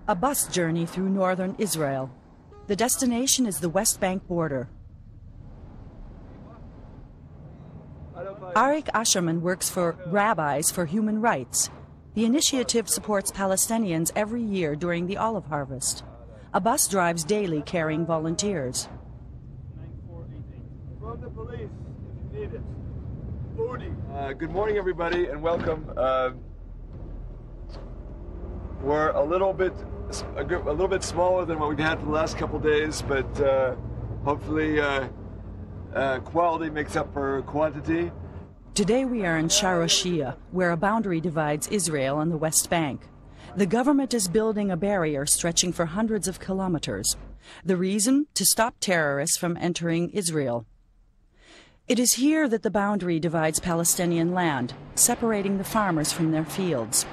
A bus journey through northern Israel. The destination is the West Bank border. Arik Ascherman works for Rabbis for Human Rights. The initiative supports Palestinians every year during the olive harvest. A bus drives daily carrying volunteers. From the police, if you need it. Good morning, everybody, and welcome. We're a little bit smaller than what we've had for the last couple days, but hopefully quality makes up for quantity. Today we are in Sharashia, where a boundary divides Israel and the West Bank. The government is building a barrier stretching for hundreds of kilometers. The reason? To stop terrorists from entering Israel. It is here that the boundary divides Palestinian land, separating the farmers from their fields.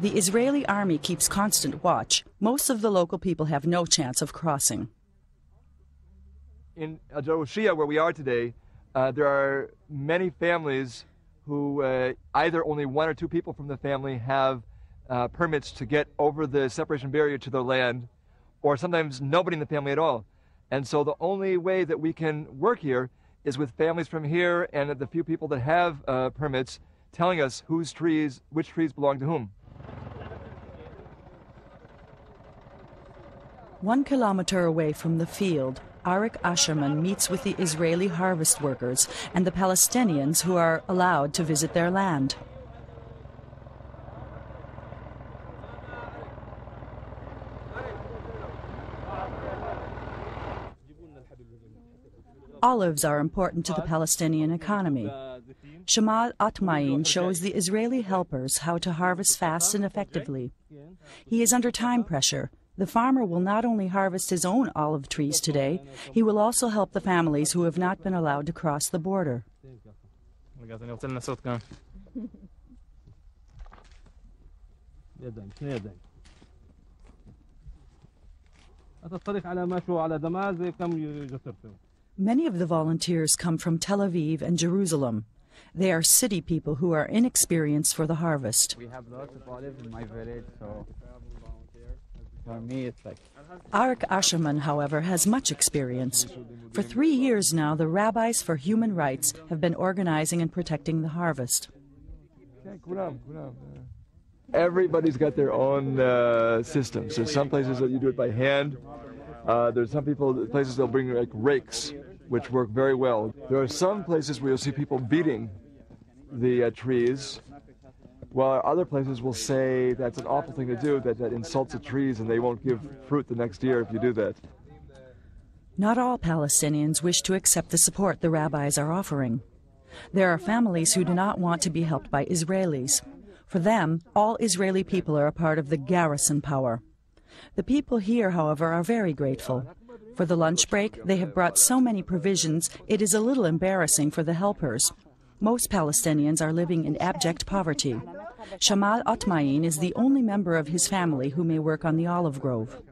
The Israeli army keeps constant watch. Most of the local people have no chance of crossing. In Sharashia, where we are today, there are many families who either only one or two people from the family have permits to get over the separation barrier to their land, or sometimes nobody in the family at all. And so the only way that we can work here is with families from here and the few people that have permits telling us which trees belong to whom. 1 kilometer away from the field, Arik Ascherman meets with the Israeli harvest workers and the Palestinians who are allowed to visit their land. Olives are important to the Palestinian economy. Shamal Atmain shows the Israeli helpers how to harvest fast and effectively. He is under time pressure. The farmer will not only harvest his own olive trees today, he will also help the families who have not been allowed to cross the border. Many of the volunteers come from Tel Aviv and Jerusalem. They are city people who are inexperienced for the harvest. We have lots of olives in my village, so for me it's like... Arik Ascherman, however, has much experience. For 3 years now, the Rabbis for Human Rights have been organizing and protecting the harvest. Everybody's got their own systems. There's some places that you do it by hand. There's some places they'll bring like rakes, which work very well. There are some places where you'll see people beating the trees, while other places will say that's an awful thing to do, that insults the trees and they won't give fruit the next year if you do that. Not all Palestinians wish to accept the support the rabbis are offering. There are families who do not want to be helped by Israelis. For them, all Israeli people are a part of the garrison power. The people here, however, are very grateful. For the lunch break, they have brought so many provisions, it is a little embarrassing for the helpers. Most Palestinians are living in abject poverty. Shamal Atmain is the only member of his family who may work on the olive grove.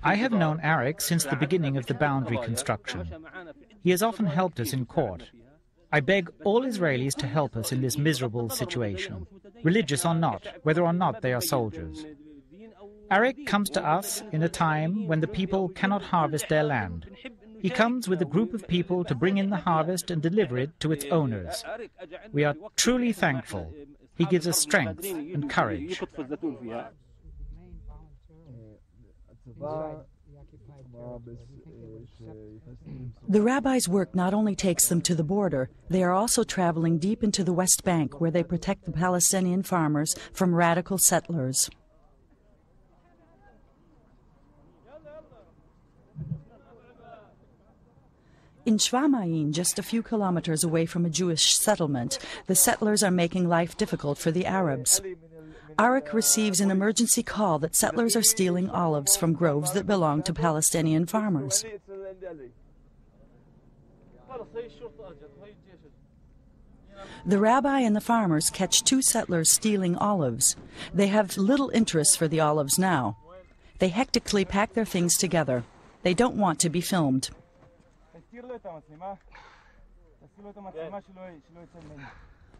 I have known Arik since the beginning of the boundary construction. He has often helped us in court. I beg all Israelis to help us in this miserable situation, religious or not, whether or not they are soldiers. Arik comes to us in a time when the people cannot harvest their land. He comes with a group of people to bring in the harvest and deliver it to its owners. We are truly thankful. He gives us strength and courage. The rabbis' work not only takes them to the border, they are also traveling deep into the West Bank, where they protect the Palestinian farmers from radical settlers. In Shvamayin, just a few kilometers away from a Jewish settlement, the settlers are making life difficult for the Arabs. Arik receives an emergency call that settlers are stealing olives from groves that belong to Palestinian farmers. The rabbi and the farmers catch two settlers stealing olives. They have little interest for the olives now. They hectically pack their things together. They don't want to be filmed.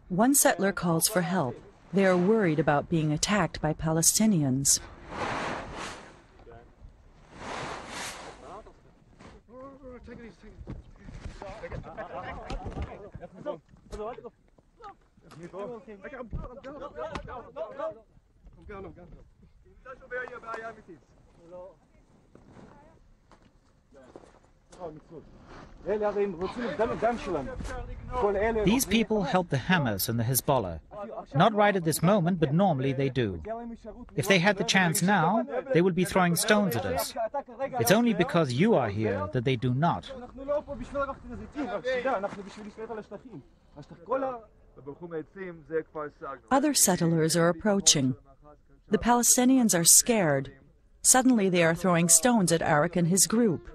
One settler calls for help. They are worried about being attacked by Palestinians. These people help the Hamas and the Hezbollah. Not right at this moment, but normally they do. If they had the chance now, they would be throwing stones at us. It's only because you are here that they do not. Other settlers are approaching. The Palestinians are scared. Suddenly they are throwing stones at Arik and his group.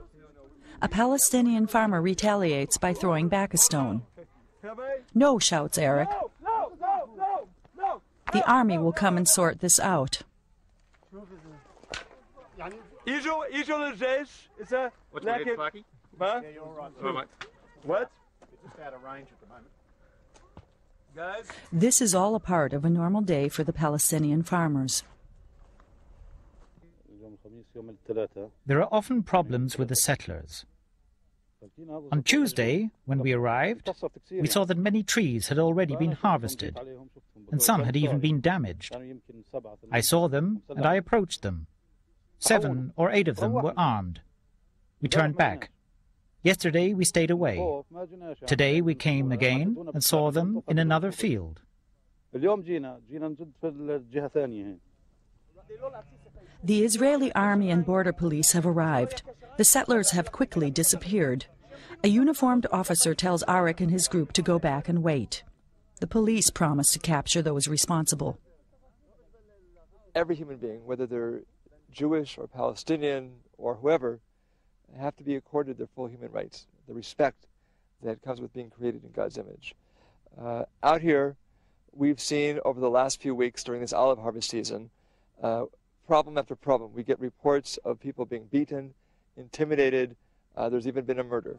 A Palestinian farmer retaliates by throwing back a stone. "No," shouts Arik. The army will come and sort this out. What? This is all a part of a normal day for the Palestinian farmers. There are often problems with the settlers. On Tuesday, when we arrived, we saw that many trees had already been harvested, and some had even been damaged. I saw them, and I approached them. 7 or 8 of them were armed. We turned back. Yesterday, we stayed away. Today, we came again and saw them in another field. The Israeli army and border police have arrived. The settlers have quickly disappeared. A uniformed officer tells Arik and his group to go back and wait. The police promise to capture those responsible. Every human being, whether they're Jewish or Palestinian or whoever, have to be accorded their full human rights, the respect that comes with being created in God's image. Out here, we've seen over the last few weeks during this olive harvest season, problem after problem. We get reports of people being beaten, intimidated. There's even been a murder.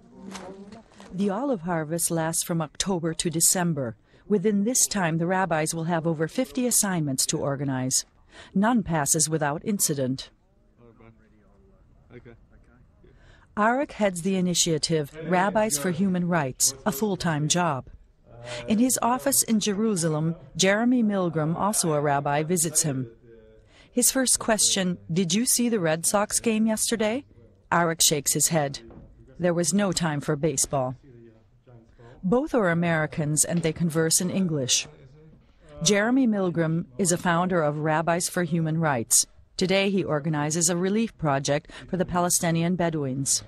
The olive harvest lasts from October to December. Within this time, the rabbis will have over 50 assignments to organize. None passes without incident. Arik heads the initiative Rabbis for Human Rights, a full-time job. In his office in Jerusalem, Jeremy Milgrom, also a rabbi, visits him. His first question, "Did you see the Red Sox game yesterday?" Arik shakes his head. There was no time for baseball. Both are Americans and they converse in English. Jeremy Milgrom is a founder of Rabbis for Human Rights. Today he organizes a relief project for the Palestinian Bedouins.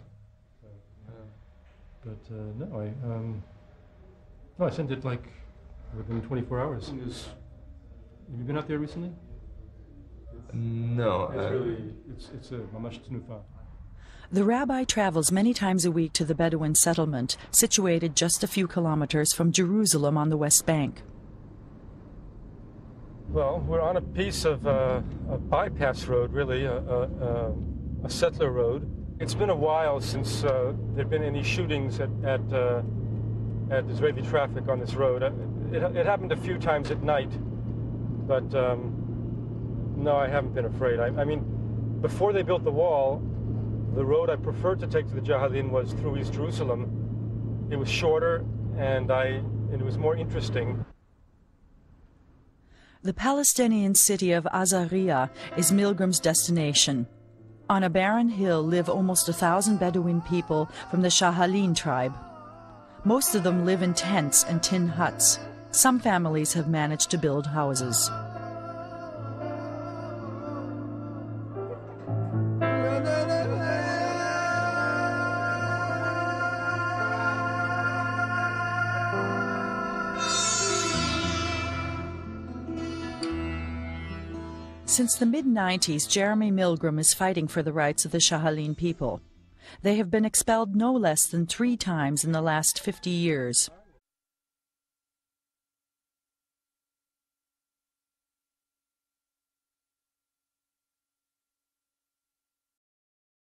I sent it like within 24 hours. Have you been out there recently? No. It's a mamash tnufa. The rabbi travels many times a week to the Bedouin settlement, situated just a few kilometers from Jerusalem on the West Bank. Well, we're on a piece of a bypass road, really, a settler road. It's been a while since there have been any shootings at Israeli traffic on this road. It happened a few times at night, but no, I haven't been afraid. I mean, before they built the wall, the road I preferred to take to the Jahalin was through East Jerusalem. It was shorter and it was more interesting. The Palestinian city of Azariah is Milgrom's destination. On a barren hill live almost 1,000 Bedouin people from the Shahalin tribe. Most of them live in tents and tin huts. Some families have managed to build houses. Since the mid-90s, Jeremy Milgrom is fighting for the rights of the Shahalin people. They have been expelled no less than 3 times in the last 50 years.